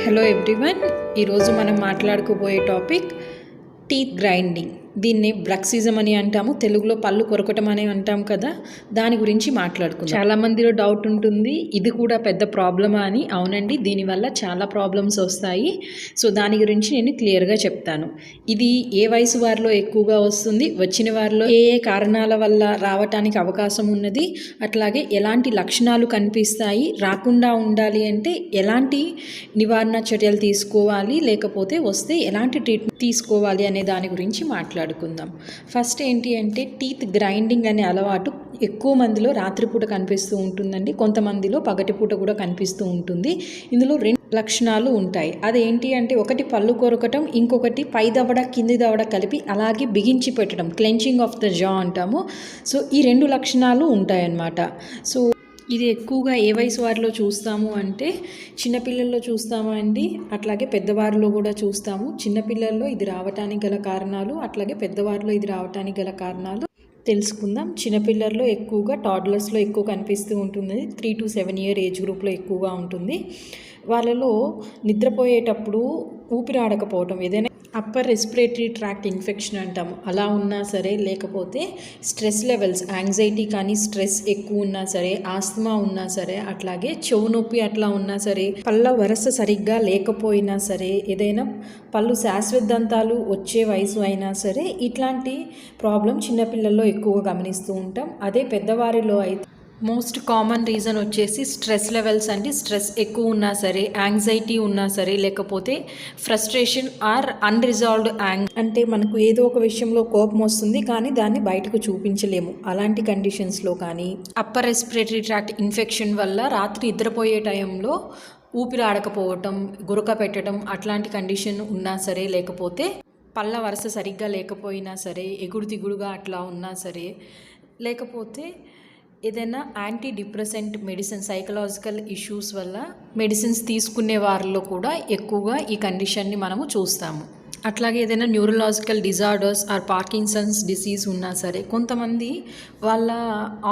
Hello everyone, ఈరోజు మనం మాట్లాడుకోబోయే topic teeth grinding. దీన్ని బ్రక్సిజం అని అంటాము, తెలుగులో పళ్ళు కొరకటం అని అంటాం కదా. దాని గురించి మాట్లాడుకుందాం. చాలా మందిలో డౌట్ ఉంటుంది, ఇది కూడా పెద్ద ప్రాబ్లమా అని. అవునండి, దీనివల్ల చాలా ప్రాబ్లమ్స్ వస్తాయి. సో దాని గురించి నేను క్లియర్గా చెప్తాను. ఇది ఏ వయసు వారిలో ఎక్కువగా వస్తుంది, వచ్చిన వారిలో ఏ ఏ కారణాల వల్ల రావటానికి అవకాశం ఉన్నది, అట్లాగే ఎలాంటి లక్షణాలు కనిపిస్తాయి, రాకుండా ఉండాలి అంటే ఎలాంటి నివారణ చర్యలు తీసుకోవాలి, లేకపోతే వస్తే ఎలాంటి ట్రీట్మెంట్ తీసుకోవాలి అనే దాని గురించి మాట్లాడుకుందాం. ఫస్ట్ ఏంటి అంటే, టీత్ గ్రైండింగ్ అనే అలవాటు ఎక్కువ మందిలో రాత్రిపూట కనిపిస్తూ ఉంటుందండి, కొంతమందిలో పగటిపూట కూడా కనిపిస్తూ ఉంటుంది. ఇందులో రెండు లక్షణాలు ఉంటాయి. అదేంటి అంటే, ఒకటి పళ్ళు కొరకటం, ఇంకొకటి పై దవడ కింది దవడ కలిపి అలాగే బిగించి పెట్టడం, క్లెంచింగ్ ఆఫ్ ద జా అంటాము. సో ఈ రెండు లక్షణాలు ఉంటాయన్నమాట. సో ఇది ఎక్కువగా ఏ వయసు వారిలో చూస్తాము అంటే, చిన్నపిల్లల్లో చూస్తాము అండి, అట్లాగే పెద్దవారిలో కూడా చూస్తాము. చిన్నపిల్లల్లో ఇది రావటానికి గల కారణాలు, అట్లాగే పెద్దవారిలో ఇది రావటానికి గల కారణాలు తెలుసుకుందాం. చిన్నపిల్లల్లో ఎక్కువగా టాడ్లర్స్లో ఎక్కువ కనిపిస్తూ ఉంటుంది. 3 to 7 year ఏజ్ గ్రూప్లో ఎక్కువగా ఉంటుంది. వాళ్ళలో నిద్రపోయేటప్పుడు ఊపిరాడకపోవటం, ఏదైనా అప్పర్ రెస్పిరేటరీ ట్రాక్ట్ ఇన్ఫెక్షన్ అంటాము, అలా ఉన్నా సరే, లేకపోతే స్ట్రెస్ లెవెల్స్, యాంగ్జైటీ కానీ స్ట్రెస్ ఎక్కువ ఉన్నా సరే, ఆస్తమా ఉన్నా సరే, అట్లాగే చెవు నొప్పి అట్లా ఉన్నా సరే, పళ్ళ వరస సరిగ్గా లేకపోయినా సరే, ఏదైనా పళ్ళు శాశ్వత దంతాలు వచ్చే వయసు అయినా సరే, ఇట్లాంటి ప్రాబ్లం చిన్నపిల్లల్లో ఎక్కువగా గమనిస్తూ ఉంటాం. అదే పెద్దవారిలో అయితే మోస్ట్ కామన్ రీజన్ వచ్చేసి స్ట్రెస్ లెవెల్స్ అండి. స్ట్రెస్ ఎక్కువ ఉన్నా సరే, యాంగ్జైటీ ఉన్నా సరే, లేకపోతే ఫ్రస్ట్రేషన్ ఆర్ అన్రిజాల్వ్డ్ అంటే మనకు ఏదో ఒక విషయంలో కోపం వస్తుంది కానీ దాన్ని బయటకు చూపించలేము, అలాంటి కండిషన్స్లో కానీ, అప్పర్ రెస్పిరేటరీ ట్రాక్ట్ ఇన్ఫెక్షన్ వల్ల రాత్రి నిద్రపోయే టైంలో ఊపిరాడకపోవటం, గురక పెట్టడం, అట్లాంటి కండిషన్ ఉన్నా సరే, లేకపోతే పళ్ళ వరుస సరిగ్గా లేకపోయినా సరే, ఎగుడు దిగుడుగా అట్లా ఉన్నా సరే, లేకపోతే ఏదైనా anti depressant medicine, psychological issues వల్ల మెడిసిన్స్ తీసుకునే వారిలో కూడా ఎక్కువగా ఈ కండిషన్ని మనము చూస్తాము. అట్లాగే ఏదైనా neurological disorders or Parkinson's disease ఉన్నా సరే, కొంతమంది వాళ్ళ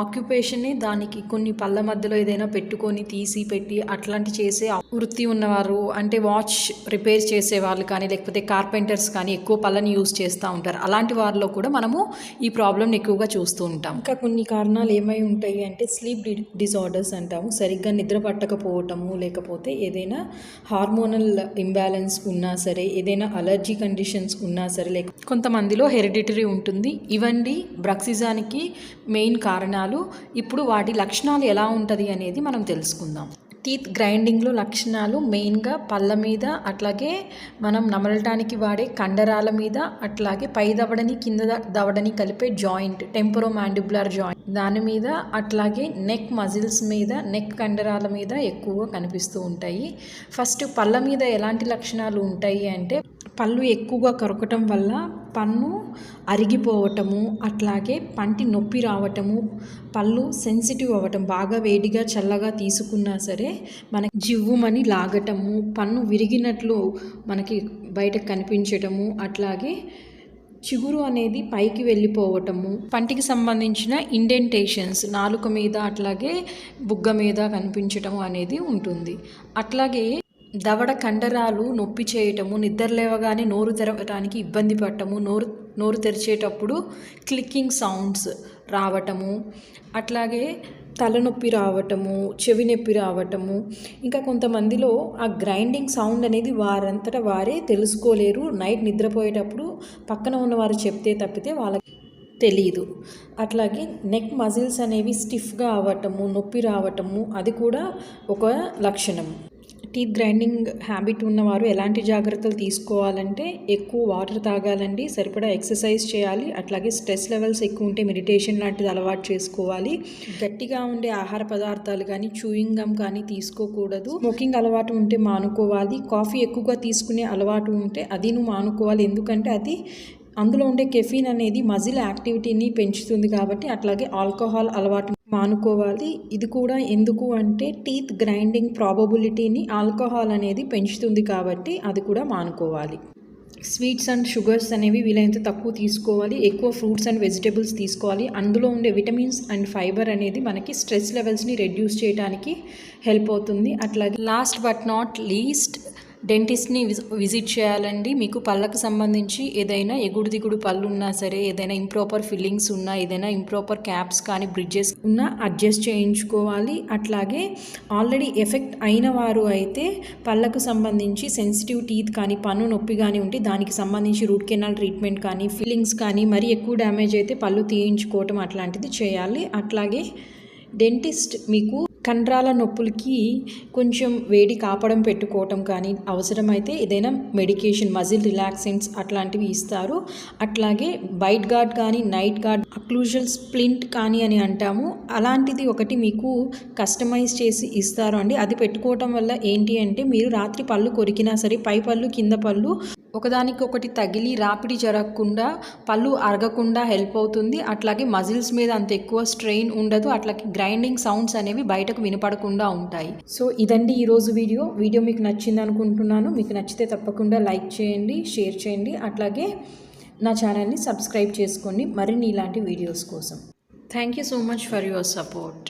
ఆక్యుపేషనే దానికి కొన్ని పళ్ళ మధ్యలో ఏదైనా పెట్టుకొని తీసి పెట్టి అట్లాంటి చేసే వృత్తి ఉన్నవారు, అంటే వాచ్ రిపేర్ చేసే వాళ్ళు కానీ, లేకపోతే కార్పెంటర్స్ కానీ ఎక్కువ పళ్ళని యూజ్ చేస్తూ ఉంటారు. అలాంటి వారిలో కూడా మనము ఈ ప్రాబ్లమ్ని ఎక్కువగా చూస్తూ ఉంటాం. ఇంకా కొన్ని కారణాలు ఏమై ఉంటాయి అంటే, స్లీప్ డిజార్డర్స్ అంటాము, సరిగ్గా నిద్ర పట్టకపోవటము, లేకపోతే ఏదైనా హార్మోనల్ ఇంబ్యాలెన్స్ ఉన్నా సరే, ఏదైనా అలర్జీ కండిషన్స్ ఉన్నా సరే, లేక కొంతమందిలో హెరిడిటరీ ఉంటుంది. ఇవన్నీ బ్రక్సిజానికి మెయిన్ కారణాలు. ఇప్పుడు వాటి లక్షణాలు ఎలా ఉంటుంది అనేది మనం తెలుసుకుందాం. టీత్ గ్రైండింగ్లో లక్షణాలు మెయిన్గా పళ్ళ మీద, అట్లాగే మనం నమలటానికి వాడే కండరాల మీద, అట్లాగే పై దవడని కింద దవడని కలిపే జాయింట్, టెంపరోమాండిబులర్ జాయింట్, దాని మీద, అట్లాగే నెక్ మజిల్స్ మీద, నెక్ కండరాల మీద ఎక్కువగా కనిపిస్తూ ఉంటాయి. ఫస్ట్ పళ్ళ మీద ఎలాంటి లక్షణాలు ఉంటాయి అంటే, పళ్ళు ఎక్కువగా కొరకటం వల్ల పన్ను అరిగిపోవటము, అట్లాగే పంటి నొప్పి రావటము, పళ్ళు సెన్సిటివ్ అవ్వటం, బాగా వేడిగా చల్లగా తీసుకున్నా సరే మనకి జివ్వుమని లాగటము, పన్ను విరిగినట్లు మనకి బయటకు కనిపించటము, అట్లాగే చిగురు అనేది పైకి వెళ్ళిపోవటము, పంటికి సంబంధించిన ఇండెంటేషన్స్ నాలుక మీద, అట్లాగే బుగ్గ మీద కనిపించటము అనేది ఉంటుంది. అట్లాగే దవడ కండరాలు నొప్పి చేయటము, నిద్ర లేవగానే నోరు తెరవటానికి ఇబ్బంది పడటము, నోరు తెరిచేటప్పుడు క్లిక్కింగ్ సౌండ్స్ రావటము, అట్లాగే తలనొప్పి రావటము, చెవి నొప్పి రావటము. ఇంకా కొంతమందిలో ఆ గ్రైండింగ్ సౌండ్ అనేది వారంతటా వారే తెలుసుకోలేరు. నైట్ నిద్రపోయేటప్పుడు పక్కన ఉన్నవారు చెప్తే తప్పితే వాళ్ళకి తెలీదు. అట్లాగే నెక్ మజిల్స్ అనేవి స్టిఫ్గా అవ్వటము, నొప్పి రావటము, అది కూడా ఒక లక్షణం. టీత్ గ్రైండింగ్ హ్యాబిట్ ఉన్నవారు ఎలాంటి జాగ్రత్తలు తీసుకోవాలంటే, ఎక్కువ వాటర్ తాగాలండి, సరిపడా ఎక్సర్సైజ్ చేయాలి, అట్లాగే స్ట్రెస్ లెవెల్స్ ఎక్కువ ఉంటే మెడిటేషన్ లాంటిది అలవాటు చేసుకోవాలి. గట్టిగా ఉండే ఆహార పదార్థాలు కానీ, చూయింగ్ గమ్ కానీ తీసుకోకూడదు. స్మోకింగ్ అలవాటు ఉంటే మానుకోవాలి. కాఫీ ఎక్కువగా తీసుకునే అలవాటు ఉంటే అది మానుకోవాలి, ఎందుకంటే అది అందులో ఉండే కెఫీన్ అనేది మజిల్ యాక్టివిటీని పెంచుతుంది కాబట్టి. అట్లాగే ఆల్కహాల్ అలవాటు మానుకోవాలి. ఇది కూడా ఎందుకు అంటే, టీత్ గ్రైండింగ్ ప్రాబబిలిటీని ఆల్కహాల్ అనేది పెంచుతుంది కాబట్టి అది కూడా మానుకోవాలి. స్వీట్స్ అండ్ షుగర్స్ అనేవి వీలైనంత తక్కువ తీసుకోవాలి. ఎక్కువ ఫ్రూట్స్ అండ్ వెజిటేబుల్స్ తీసుకోవాలి. అందులో ఉండే విటమిన్స్ అండ్ ఫైబర్ అనేది మనకి స్ట్రెస్ లెవెల్స్ని రెడ్యూస్ చేయడానికి హెల్ప్ అవుతుంది. అట్లాగే లాస్ట్ బట్ నాట్ లీస్ట్, డెంటిస్ట్ని విజిట్ చేయాలండి. మీకు పళ్ళకు సంబంధించి ఏదైనా ఎగుడు దిగుడు పళ్ళు ఉన్నా సరే, ఏదైనా ఇంప్రాపర్ ఫిల్లింగ్స్ ఉన్నా, ఏదైనా ఇంప్రాపర్ క్యాప్స్ కానీ బ్రిడ్జెస్ ఉన్నా అడ్జస్ట్ చేయించుకోవాలి. అట్లాగే ఆల్రెడీ ఎఫెక్ట్ అయిన వారు అయితే పళ్ళకు సంబంధించి సెన్సిటివ్ టీత్ కానీ పన్ను నొప్పి కానీ ఉంటే దానికి సంబంధించి రూట్ కెనాల్ ట్రీట్మెంట్ కానీ ఫిల్లింగ్స్ కానీ మరి ఎక్కువ డ్యామేజ్ అయితే పళ్ళు తీయించుకోవటం అట్లాంటిది చేయాలి. అట్లాగే డెంటిస్ట్ మీకు కండరాల నొప్పులకి కొంచెం వేడి కాపడం పెట్టుకోవటం కానీ అవసరమైతే ఏదైనా మెడికేషన్ మజిల్ రిలాక్సెంట్స్ అట్లాంటివి ఇస్తారు. అట్లాగే బైట్ గార్డ్ కానీ నైట్ గార్డ్ అక్లూజల్ స్ప్లింట్ కానీ అని అంటాము, అలాంటిది ఒకటి మీకు కస్టమైజ్ చేసి ఇస్తారు అండి. అది పెట్టుకోవటం వల్ల ఏంటి అంటే మీరు రాత్రి పళ్ళు కొరికినా సరే పై పళ్ళు కింద పళ్ళు ఒకదానికొకటి తగిలి రాపిడి జరగకుండా పళ్ళు అరగకుండా హెల్ప్ అవుతుంది. అట్లాగే మజిల్స్ మీద అంత ఎక్కువ స్ట్రెయిన్ ఉండదు. అట్లాగే గ్రైండింగ్ సౌండ్స్ అనేవి బయటకు వినపడకుండా ఉంటాయి. సో ఇదండి ఈరోజు వీడియో మీకు నచ్చింది అనుకుంటున్నాను. మీకు నచ్చితే తప్పకుండా లైక్ చేయండి, షేర్ చేయండి. అట్లాగే నా ఛానల్ని సబ్స్క్రైబ్ చేసుకోండి మరిన్ని ఇలాంటి వీడియోస్ కోసం. Thank you so much for your support.